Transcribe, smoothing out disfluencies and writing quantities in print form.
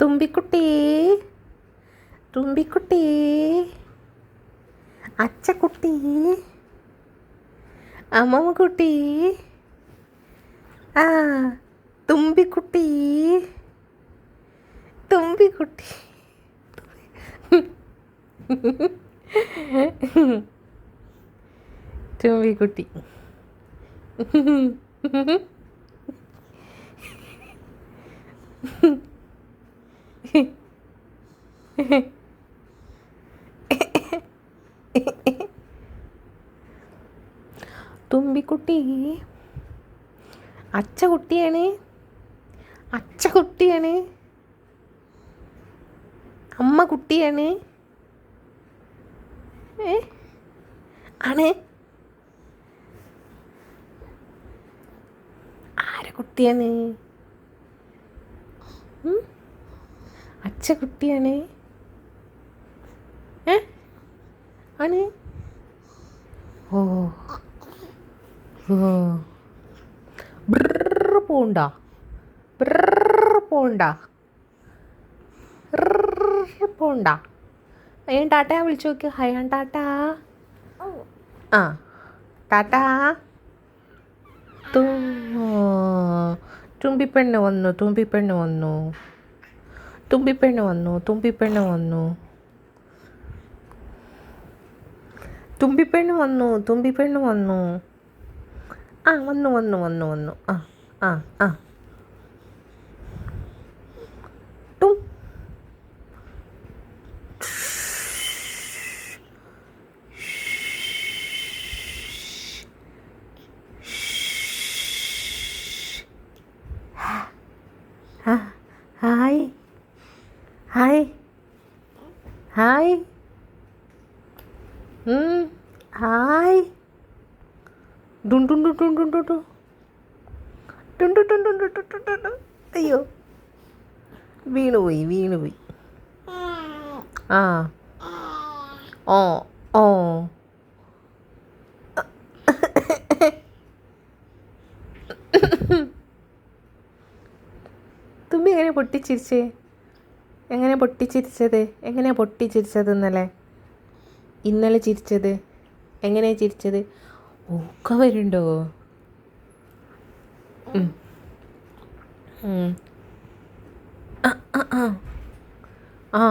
തുമ്പിക്കുട്ടി തുമ്പിക്കുട്ടി അച്ചക്കുട്ടി അമ്മമ്മക്കുട്ടി ആ തുമ്പിക്കുട്ടി തുമ്പിക്കുട്ടി തുമ്പിക്കുട്ടി തുമ്പിക്കുട്ടി അച്ചക്കുട്ടിയാണ് അച്ചക്കുട്ടിയാണ് അമ്മ കുട്ടിയാണ് ആണ് ആരെ കുട്ടിയാണ് അച്ചക്കുട്ടിയാണ് ആണ് ഓ ഓ ബ്രർ പോണ്ട ബ്രർ പോണ്ട പോണ്ട അയ്യാൻ ടാറ്റ വിളിച്ചു നോക്കി ഹയാൻ ടാറ്റ ആ ടാറ്റ തുമ്പിപ്പെണ്ണ് വന്നു തുമ്പിപ്പെണ്ണ് വന്നു തുമ്പിപ്പെണ്ണ് വന്നു തുമ്പിപ്പെണ്ണ് വന്നു തുമ്പിപ്പെണ്ണ് വന്നു തുമ്പിപ്പെണ്ണ് വന്നു ആ വന്നു വന്നു വന്നു വന്നു ആ ആ ആ തും ഹായ് ഹായ് ഹായ് ഹായ് അയ്യോ വീണുപോയി വീണുപോയി ആ ഓ ഓ തുമ്പി എങ്ങനെ പൊട്ടിച്ചിരിച്ചേ എങ്ങനെ പൊട്ടിച്ചിരിച്ചത് ഇന്നലെ ചിരിച്ചത് എങ്ങനെയാണ് ചിരിച്ചത് ഒക്കെ വരുന്നുണ്ടോ ആ ആ ആ ആ